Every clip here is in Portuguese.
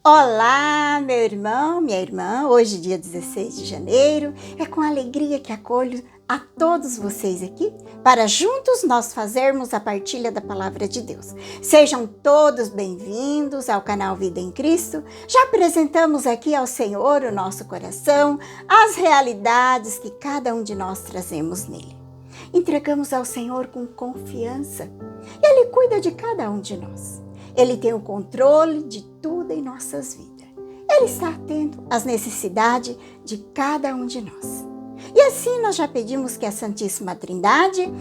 Olá, meu irmão, minha irmã. Hoje, dia 16 de janeiro, é com alegria que acolho a todos vocês aqui para juntos nós fazermos a partilha da palavra de Deus. Sejam todos bem-vindos ao canal Vida em Cristo. Já apresentamos aqui ao Senhor o nosso coração, as realidades que cada um de nós trazemos nele. Entregamos ao Senhor com confiança e Ele cuida de cada um de nós. Ele tem o controle de tudo em nossas vidas. Ele está atento às necessidades de cada um de nós. E assim nós já pedimos que a Santíssima Trindade,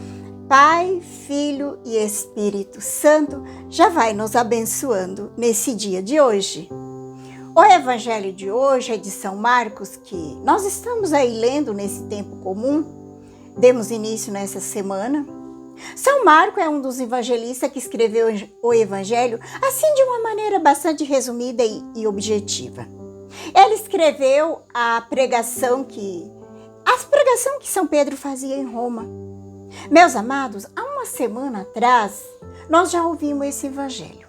Pai, Filho e Espírito Santo, já vai nos abençoando nesse dia de hoje. O Evangelho de hoje é de São Marcos, que nós estamos aí lendo nesse tempo comum. Demos início nessa semana. São Marcos é um dos evangelistas que escreveu o Evangelho assim de uma maneira bastante resumida e objetiva. Ele escreveu a pregação que São Pedro fazia em Roma. Meus amados, há uma semana atrás nós já ouvimos esse Evangelho.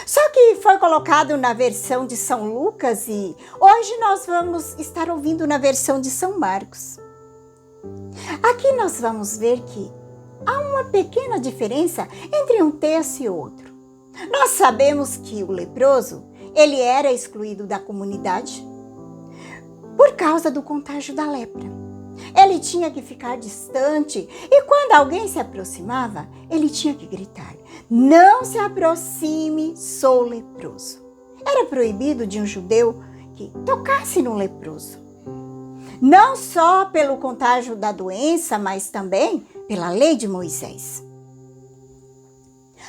Só que foi colocado na versão de São Lucas e hoje nós vamos estar ouvindo na versão de São Marcos. Aqui nós vamos ver que há uma pequena diferença entre um texto e outro. Nós sabemos que o leproso, ele era excluído da comunidade por causa do contágio da lepra. Ele tinha que ficar distante e quando alguém se aproximava, ele tinha que gritar: "Não se aproxime, sou leproso". Era proibido de um judeu que tocasse no leproso. Não só pelo contágio da doença, mas também pela lei de Moisés.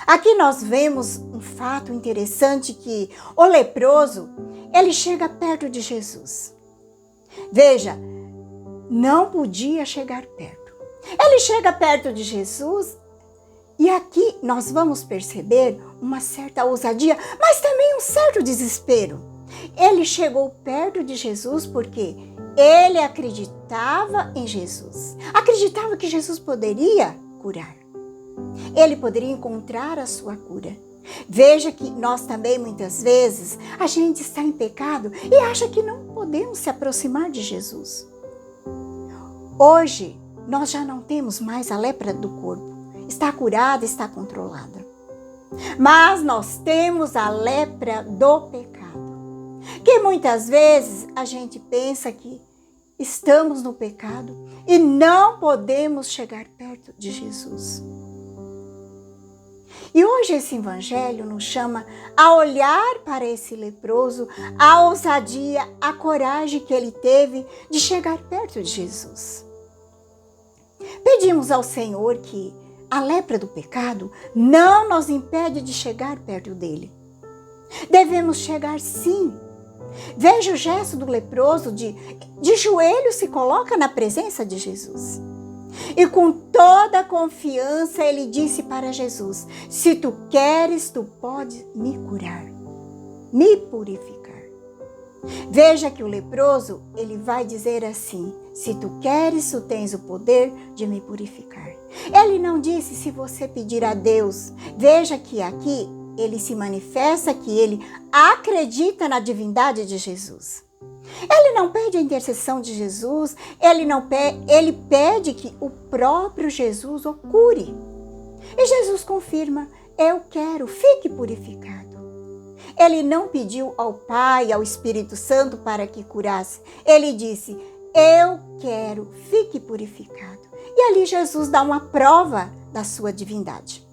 Aqui nós vemos um fato interessante que o leproso, ele chega perto de Jesus. Veja, não podia chegar perto. Ele chega perto de Jesus e aqui nós vamos perceber uma certa ousadia, mas também um certo desespero. Ele chegou perto de Jesus porque ele acreditava em Jesus. Acreditava que Jesus poderia curar. Ele poderia encontrar a sua cura. Veja que nós também, muitas vezes, a gente está em pecado e acha que não podemos se aproximar de Jesus. Hoje, nós já não temos mais a lepra do corpo. Está curada, está controlada. Mas nós temos a lepra do pecado. Que muitas vezes a gente pensa que estamos no pecado e não podemos chegar perto de Jesus. E hoje esse evangelho nos chama a olhar para esse leproso, a ousadia, a coragem que ele teve de chegar perto de Jesus. Pedimos ao Senhor que a lepra do pecado não nos impede de chegar perto dele. Devemos chegar sim. Veja o gesto do leproso de joelhos se coloca na presença de Jesus. E com toda a confiança ele disse para Jesus: "Se tu queres, tu podes me curar, me purificar". Veja que o leproso, ele vai dizer assim: "Se tu queres, tu tens o poder de me purificar". Ele não disse se você pedir a Deus. Veja que aqui ele se manifesta que ele acredita na divindade de Jesus. Ele não pede a intercessão de Jesus, ele pede que o próprio Jesus o cure. E Jesus confirma: "Eu quero, fique purificado". Ele não pediu ao Pai, ao Espírito Santo para que curasse. Ele disse: "Eu quero, fique purificado". E ali Jesus dá uma prova da sua divindade.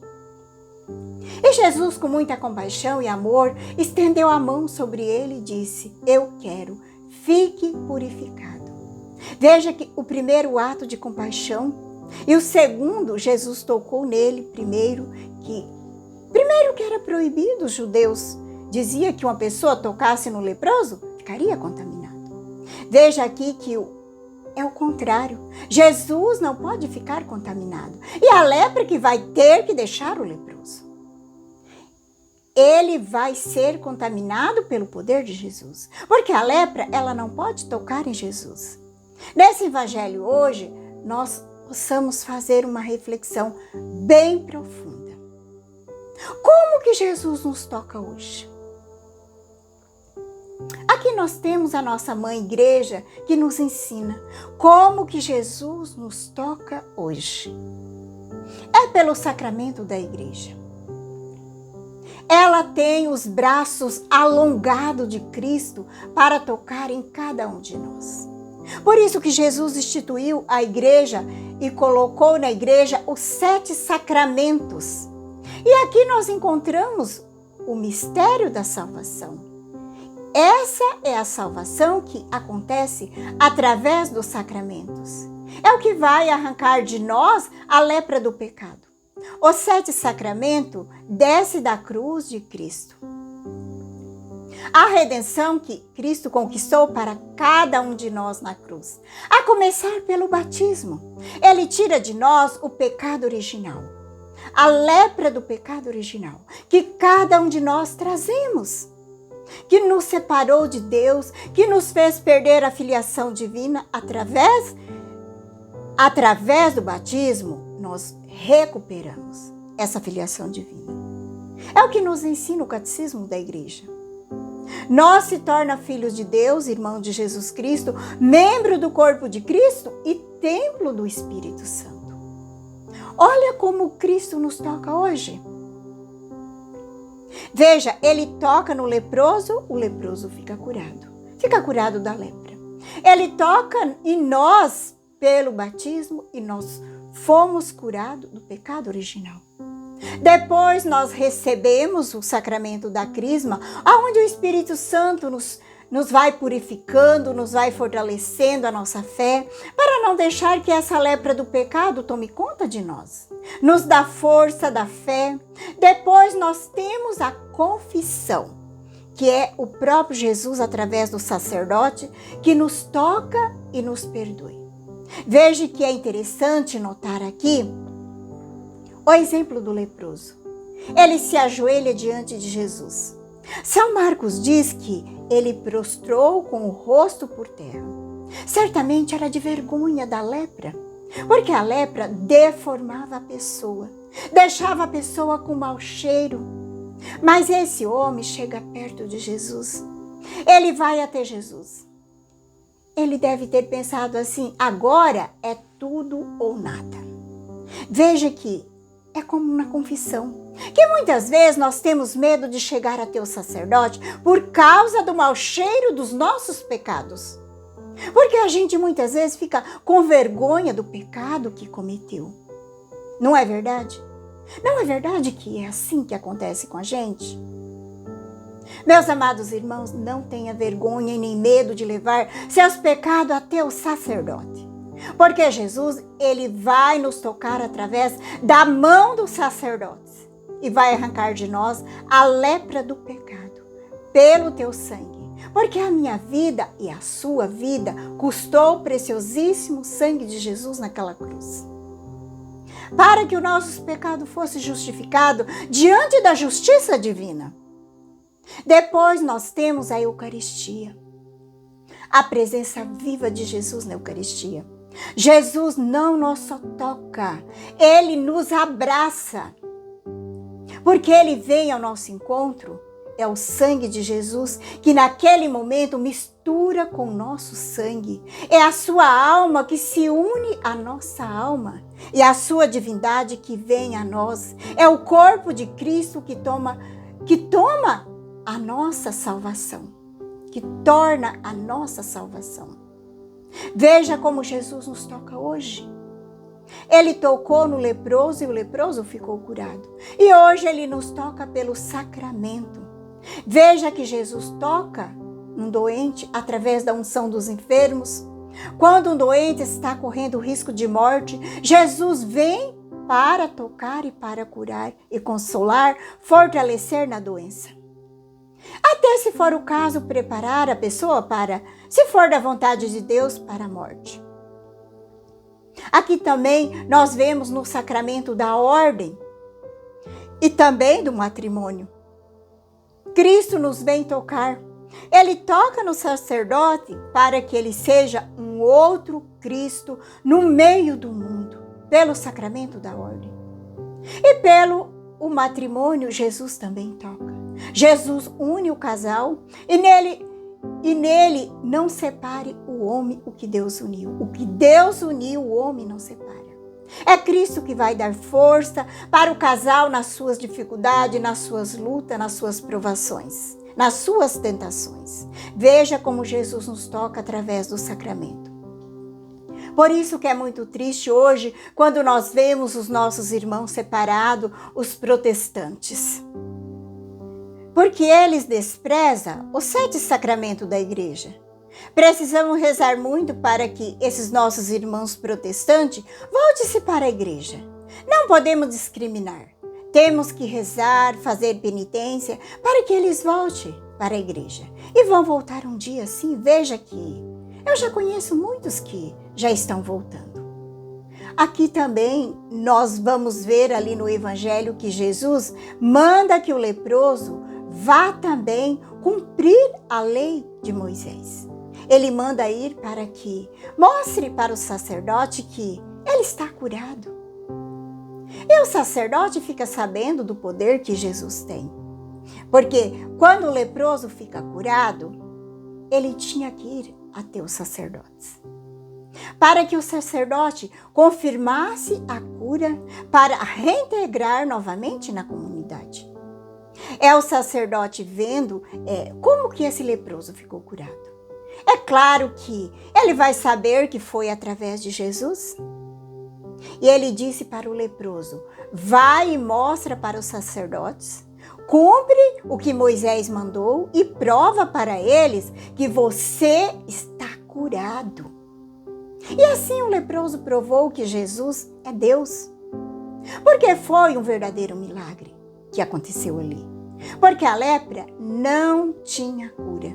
E Jesus, com muita compaixão e amor, estendeu a mão sobre ele e disse: "Eu quero, fique purificado". Veja que o primeiro ato de compaixão e o segundo, Jesus tocou nele primeiro que era proibido. Os judeus dizia que uma pessoa tocasse no leproso ficaria contaminado. Veja aqui que é o contrário. Jesus não pode ficar contaminado. E a lepra que vai ter que deixar o leproso. Ele vai ser contaminado pelo poder de Jesus. Porque a lepra, ela não pode tocar em Jesus. Nesse evangelho hoje, nós possamos fazer uma reflexão bem profunda. Como que Jesus nos toca hoje? Aqui nós temos a nossa mãe igreja que nos ensina como que Jesus nos toca hoje. É pelo sacramento da igreja. Ela tem os braços alongados de Cristo para tocar em cada um de nós. Por isso que Jesus instituiu a igreja e colocou na igreja os 7 sacramentos. E aqui nós encontramos o mistério da salvação. Essa é a salvação que acontece através dos sacramentos. É o que vai arrancar de nós a lepra do pecado. Os 7 sacramentos desce da cruz de Cristo. A redenção que Cristo conquistou para cada um de nós na cruz. A começar pelo batismo. Ele tira de nós o pecado original. A lepra do pecado original. Que cada um de nós trazemos. Que nos separou de Deus. Que nos fez perder a filiação divina através do batismo. Nós recuperamos essa filiação divina. É o que nos ensina o catecismo da igreja. Nós se torna filhos de Deus, irmão de Jesus Cristo, membro do corpo de Cristo e templo do Espírito Santo. Olha como Cristo nos toca hoje. Veja, ele toca no leproso, o leproso fica curado. Fica curado da lepra. Ele toca em nós pelo batismo e nós fomos curados do pecado original. Depois nós recebemos o sacramento da crisma, onde o Espírito Santo nos vai purificando, nos vai fortalecendo a nossa fé, para não deixar que essa lepra do pecado tome conta de nós. Nos dá força da fé. Depois nós temos a confissão, que é o próprio Jesus, através do sacerdote, que nos toca e nos perdoa. Veja que é interessante notar aqui o exemplo do leproso. Ele se ajoelha diante de Jesus. São Marcos diz que ele prostrou com o rosto por terra. Certamente era de vergonha da lepra, porque a lepra deformava a pessoa, deixava a pessoa com mau cheiro. Mas esse homem chega perto de Jesus. Ele vai até Jesus. Ele deve ter pensado assim: agora é tudo ou nada. Veja que é como na confissão, que muitas vezes nós temos medo de chegar até o sacerdote por causa do mau cheiro dos nossos pecados. Porque a gente muitas vezes fica com vergonha do pecado que cometeu. Não é verdade? Não é verdade que é assim que acontece com a gente? Meus amados irmãos, não tenha vergonha e nem medo de levar seus pecados até o sacerdote. Porque Jesus, ele vai nos tocar através da mão dos sacerdotes e vai arrancar de nós a lepra do pecado pelo teu sangue. Porque a minha vida e a sua vida custou o preciosíssimo sangue de Jesus naquela cruz. Para que o nosso pecado fosse justificado diante da justiça divina. Depois nós temos a Eucaristia, a presença viva de Jesus na Eucaristia. Jesus não nos só toca, ele nos abraça, porque ele vem ao nosso encontro. É o sangue de Jesus que naquele momento mistura com o nosso sangue. É a sua alma que se une à nossa alma e a sua divindade que vem a nós. É o corpo de Cristo que toma a nossa salvação, que torna a nossa salvação. Veja como Jesus nos toca hoje. Ele tocou no leproso e o leproso ficou curado. E hoje ele nos toca pelo sacramento. Veja que Jesus toca um doente através da unção dos enfermos. Quando um doente está correndo risco de morte, Jesus vem para tocar e para curar e consolar, fortalecer na doença. Até se for o caso, preparar a pessoa para, se for da vontade de Deus, para a morte. Aqui também nós vemos no sacramento da ordem e também do matrimônio. Cristo nos vem tocar. Ele toca no sacerdote para que ele seja um outro Cristo no meio do mundo, pelo sacramento da ordem. E pelo o matrimônio, Jesus também toca. Jesus une o casal e nele e nele não separe o homem o que Deus uniu. O que Deus uniu, o homem não separa. É Cristo que vai dar força para o casal nas suas dificuldades, nas suas lutas, nas suas provações, nas suas tentações. Veja como Jesus nos toca através do sacramento. Por isso que é muito triste hoje quando nós vemos os nossos irmãos separados, os protestantes. Porque eles desprezam os 7 sacramentos da igreja. Precisamos rezar muito para que esses nossos irmãos protestantes voltem-se para a igreja. Não podemos discriminar. Temos que rezar, fazer penitência para que eles voltem para a igreja. E vão voltar um dia sim. Veja que eu já conheço muitos que já estão voltando. Aqui também nós vamos ver ali no Evangelho que Jesus manda que o leproso vá também cumprir a lei de Moisés. Ele manda ir para que mostre para o sacerdote que ele está curado. E o sacerdote fica sabendo do poder que Jesus tem. Porque quando o leproso fica curado, ele tinha que ir até os sacerdotes. Para que o sacerdote confirmasse a cura para reintegrar novamente na comunidade. É o sacerdote vendo como que esse leproso ficou curado. É claro que ele vai saber que foi através de Jesus. E ele disse para o leproso: vai e mostra para os sacerdotes, cumpre o que Moisés mandou e prova para eles que você está curado. E assim o leproso provou que Jesus é Deus. Porque foi um verdadeiro milagre que aconteceu ali. Porque a lepra não tinha cura.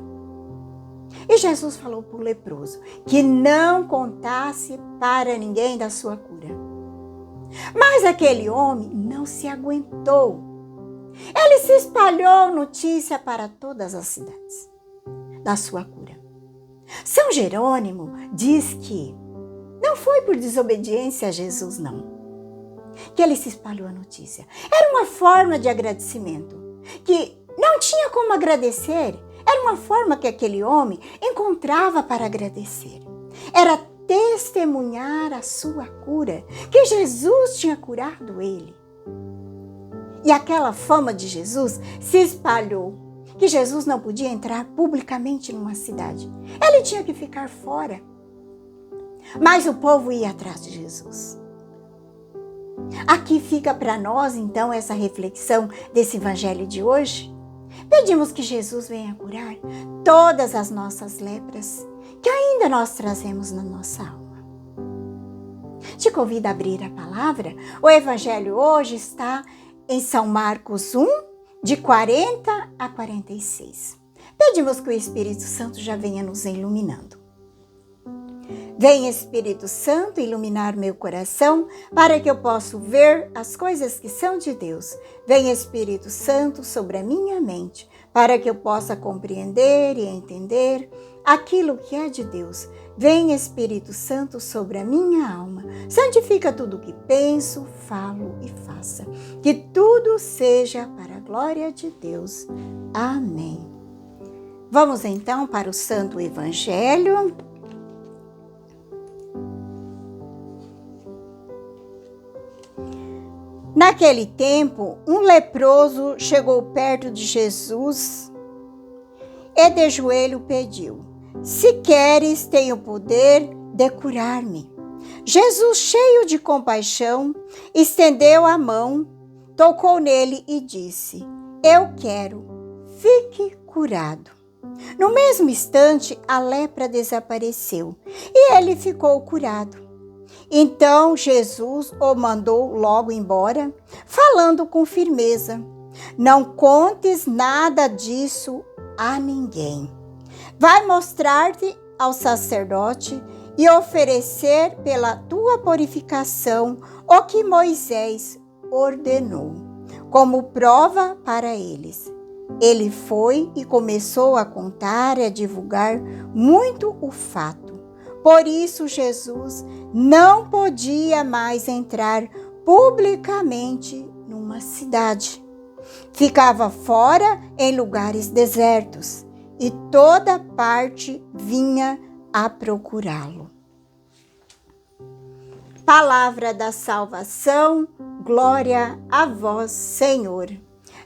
E Jesus falou para o leproso que não contasse para ninguém da sua cura. Mas aquele homem não se aguentou. Ele se espalhou notícia para todas as cidades da sua cura. São Jerônimo diz que não foi por desobediência a Jesus, não. Que ele se espalhou a notícia. Era uma forma de agradecimento. Que não tinha como agradecer. Era uma forma que aquele homem encontrava para agradecer. Era testemunhar a sua cura, que Jesus tinha curado ele. E aquela fama de Jesus se espalhou, que Jesus não podia entrar publicamente numa cidade. Ele tinha que ficar fora. Mas o povo ia atrás de Jesus. Aqui fica para nós, então, essa reflexão desse evangelho de hoje. Pedimos que Jesus venha curar todas as nossas lepras que ainda nós trazemos na nossa alma. Te convido a abrir a palavra. O evangelho hoje está em São Marcos 1, de 40 a 46. Pedimos que o Espírito Santo já venha nos iluminando. Vem, Espírito Santo, iluminar meu coração para que eu possa ver as coisas que são de Deus. Vem, Espírito Santo, sobre a minha mente para que eu possa compreender e entender aquilo que é de Deus. Vem, Espírito Santo, sobre a minha alma. Santifica tudo o que penso, falo e faça. Que tudo seja para a glória de Deus. Amém. Vamos então para o Santo Evangelho. Naquele tempo, um leproso chegou perto de Jesus e de joelho pediu: se queres, tenho o poder de curar-me. Jesus, cheio de compaixão, estendeu a mão, tocou nele e disse: eu quero, fique curado. No mesmo instante, a lepra desapareceu e ele ficou curado. Então Jesus o mandou logo embora, falando com firmeza: não contes nada disso a ninguém. Vai mostrar-te ao sacerdote e oferecer pela tua purificação o que Moisés ordenou, como prova para eles. Ele foi e começou a contar e a divulgar muito o fato. Por isso, Jesus não podia mais entrar publicamente numa cidade. Ficava fora em lugares desertos e toda parte vinha a procurá-lo. Palavra da salvação, glória a vós, Senhor.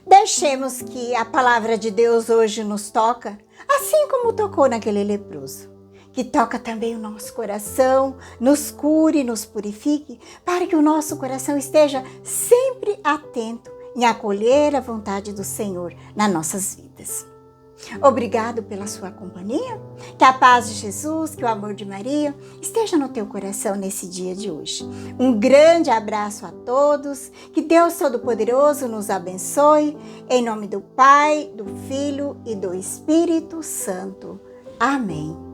Deixemos que a palavra de Deus hoje nos toca, assim como tocou naquele leproso, que toca também o nosso coração, nos cure, nos purifique, para que o nosso coração esteja sempre atento em acolher a vontade do Senhor nas nossas vidas. Obrigado pela sua companhia, que a paz de Jesus, que o amor de Maria esteja no teu coração nesse dia de hoje. Um grande abraço a todos, que Deus Todo-Poderoso nos abençoe, em nome do Pai, do Filho e do Espírito Santo. Amém.